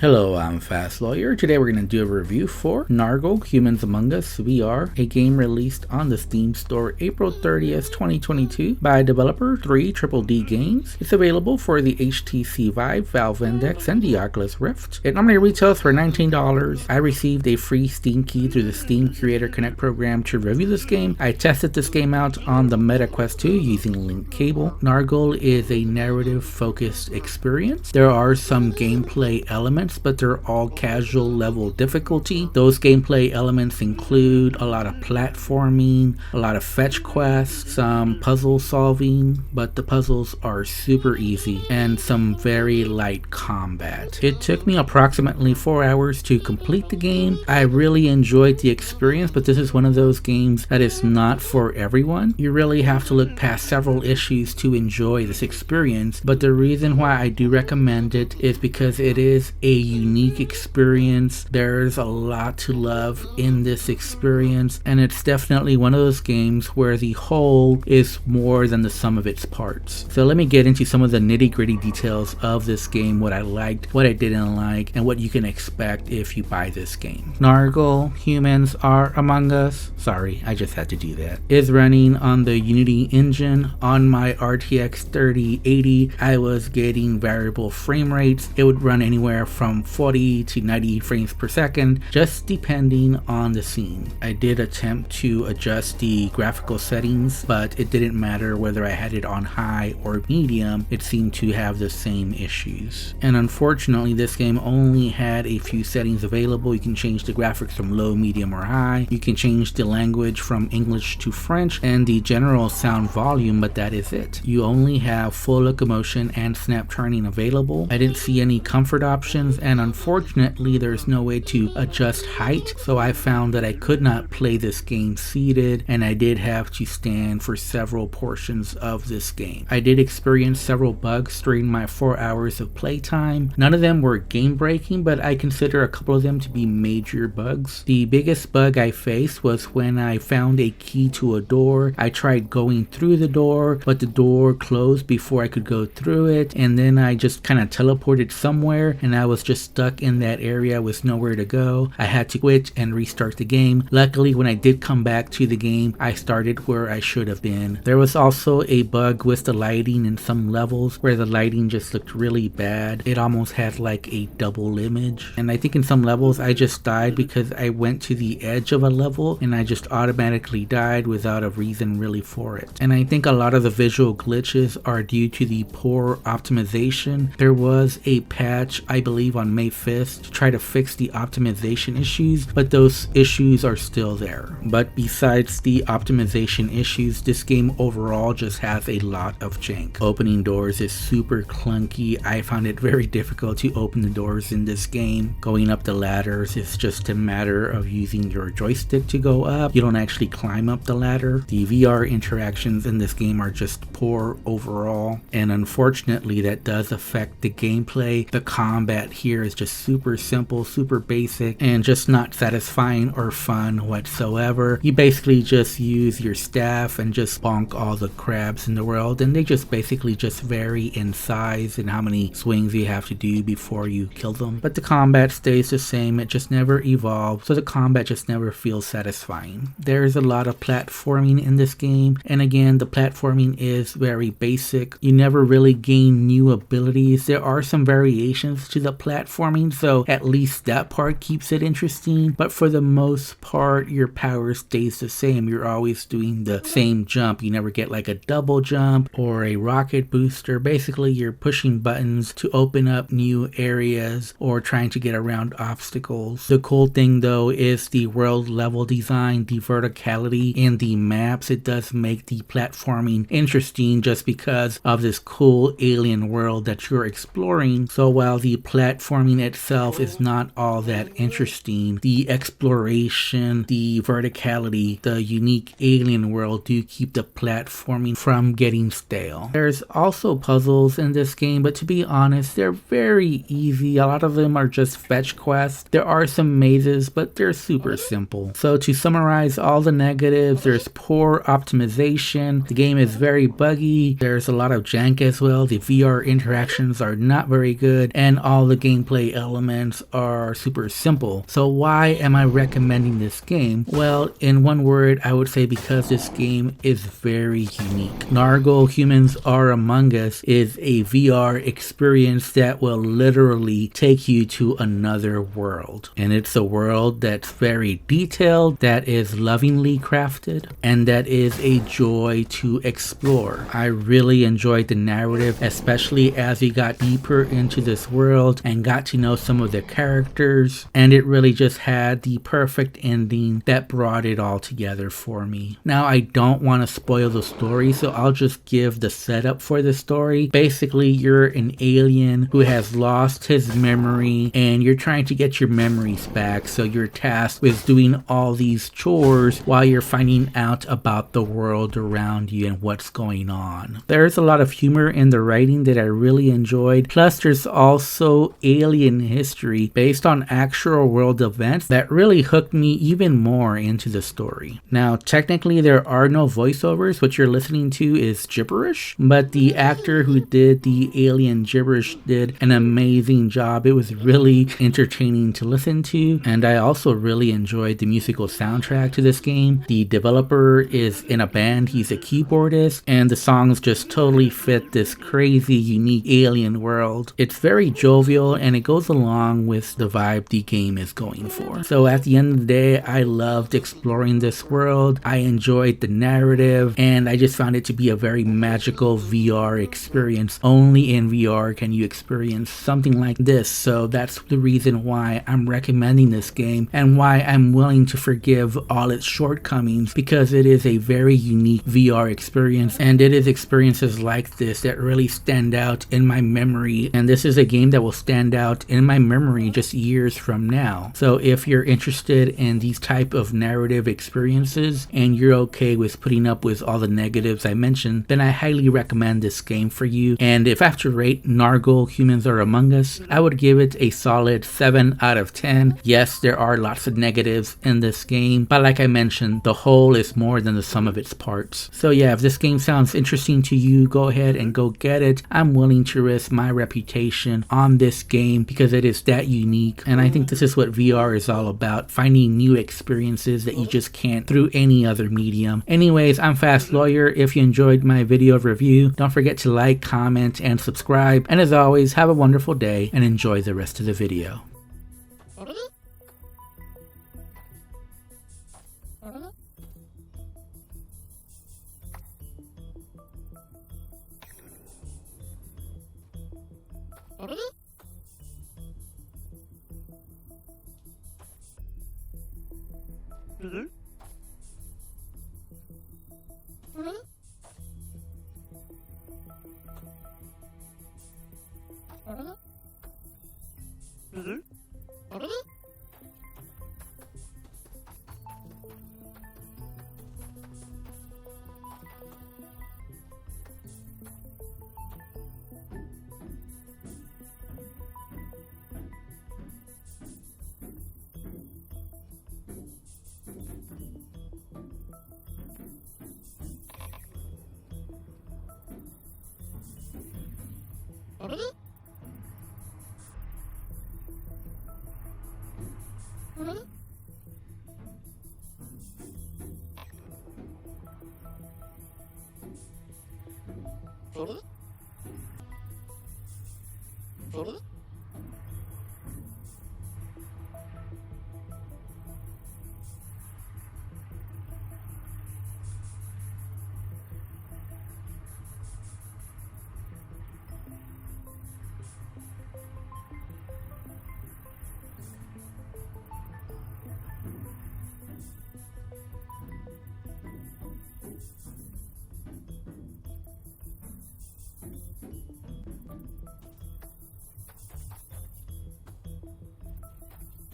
Hello, I'm Fast Lawyer. Today we're going to do a review for Nargul, Humans Among Us VR, a game released on the Steam store April 30th, 2022 by developer 3DDD Games. It's available for the HTC Vive, Valve Index, and the Oculus Rift. It normally retails for $19. I received a free Steam key through the Steam Creator Connect program to review this game. I tested this game out on the Meta Quest 2 using a linked cable. Nargul is a narrative-focused experience. There are some gameplay elements, but they're all casual level difficulty. Those gameplay elements include a lot of platforming, a lot of fetch quests, some puzzle solving, but the puzzles are super easy, and some very light combat. It took me approximately 4 hours to complete the game. I really enjoyed the experience, but this is one of those games that is not for everyone. You really have to look past several issues to enjoy this experience, but the reason why I do recommend it is because it is a unique experience. There's a lot to love in this experience, and it's definitely one of those games where the whole is more than the sum of its parts. So let me get into some of the nitty-gritty details of this game, what I liked, what I didn't like, and what you can expect if you buy this game. Nargul, Humans Are Among Us, sorry, I just had to do that, is running on the Unity engine. On my RTX 3080, I was getting variable frame rates. It would run anywhere from 40 to 90 frames per second, just depending on the scene. I did attempt to adjust the graphical settings, but it didn't matter whether I had it on high or medium, it seemed to have the same issues. And unfortunately, this game only had a few settings available. You can change the graphics from low, medium, or high. You can change the language from English to French and the general sound volume, but that is it. You only have full locomotion and snap turning available. I didn't see any comfort options, and unfortunately there's no way to adjust height, so I found that I could not play this game seated, and I did have to stand for several portions of this game. I did experience several bugs during my 4 hours of playtime. None of them were game breaking, but I consider a couple of them to be major bugs. The biggest bug I faced was when I found a key to a door. I tried going through the door, but the door closed before I could go through it, and then I just kind of teleported somewhere, and I was just stuck in that area with nowhere to go. I had to quit and restart the game. Luckily, when I did come back to the game, I started where I should have been. There was also a bug with the lighting in some levels where the lighting just looked really bad. It almost had like a double image. And I think in some levels I just died because I went to the edge of a level and I just automatically died without a reason really for it. And I think a lot of the visual glitches are due to the poor optimization. There was a patch, I believe on May 5th, to try to fix the optimization issues, but those issues are still there. But besides the optimization issues, this game overall just has a lot of jank. Opening doors is super clunky. I found it very difficult to open the doors in this game. Going up the ladders is just a matter of using your joystick to go up. You don't actually climb up the ladder. The VR interactions in this game are just poor overall, and unfortunately that does affect the gameplay. The combat here is just super simple, super basic, and just not satisfying or fun whatsoever. You basically just use your staff and just bonk all the crabs in the world, and they just basically just vary in size and how many swings you have to do before you kill them. But the combat stays the same, it just never evolves, so the combat just never feels satisfying. There's a lot of platforming in this game, and again, the platforming is very basic. You never really gain new abilities. There are some variations to the platforming, so at least that part keeps it interesting, but for the most part your power stays the same. You're always doing the same jump. You never get like a double jump or a rocket booster. Basically you're pushing buttons to open up new areas or trying to get around obstacles. The cool thing though is the world level design, the verticality in the maps. It does make the platforming interesting just because of this cool alien world that you're exploring. So while the platforming itself is not all that interesting, the exploration, the verticality, the unique alien world do keep the platforming from getting stale. There's also puzzles in this game, but to be honest, they're very easy. A lot of them are just fetch quests. There are some mazes, but they're super simple. So to summarize all the negatives, there's poor optimization, the game is very buggy, there's a lot of jank as well, the VR interactions are not very good, and all the game gameplay elements are super simple. So why am I recommending this game? Well, in one word, I would say because this game is very unique. Nargul Humans Are Among Us is a VR experience that will literally take you to another world. And it's a world that's very detailed, that is lovingly crafted, and that is a joy to explore. I really enjoyed the narrative, especially as we got deeper into this world and got to know some of the characters, and it really just had the perfect ending that brought it all together for me. Now, I don't want to spoil the story, so I'll just give the setup for the story. Basically, you're an alien who has lost his memory and you're trying to get your memories back, so you're tasked with doing all these chores while you're finding out about the world around you and what's going on. There's a lot of humor in the writing that I really enjoyed, plus there's also alien history based on actual world events that really hooked me even more into the story. Now, technically there are no voiceovers. What you're listening to is gibberish, but the actor who did the alien gibberish did an amazing job. It was really entertaining to listen to, and I also really enjoyed the musical soundtrack to this game. The developer is in a band, he's a keyboardist, and the songs just totally fit this crazy, unique alien world. It's very jovial and it goes along with the vibe the game is going for. So at the end of the day, I loved exploring this world. I enjoyed the narrative, and I just found it to be a very magical VR experience. Only in VR can you experience something like this. So that's the reason why I'm recommending this game and why I'm willing to forgive all its shortcomings, because it is a very unique VR experience, and it is experiences like this that really stand out in my memory, and this is a game that will stand out in my memory just years from now. So if you're interested in these type of narrative experiences and you're okay with putting up with all the negatives I mentioned, then I highly recommend this game for you. And if I have to rate Nargul Humans Are Among Us, I would give it a solid 7 out of 10. Yes, there are lots of negatives in this game, but like I mentioned, the whole is more than the sum of its parts. So yeah, if this game sounds interesting to you, go ahead and go get it. I'm willing to risk my reputation on this game because it is that unique, and I think this is what VR is all about, finding new experiences that you just can't through any other medium. Anyways, I'm Fast Lawyer. If you enjoyed my video review, don't forget to like, comment, and subscribe. And as always, have a wonderful day and enjoy the rest of the video.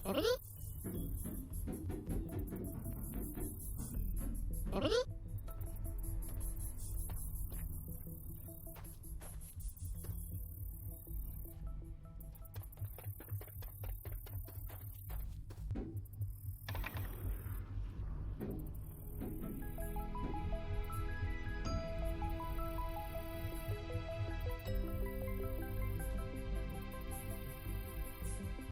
Ready?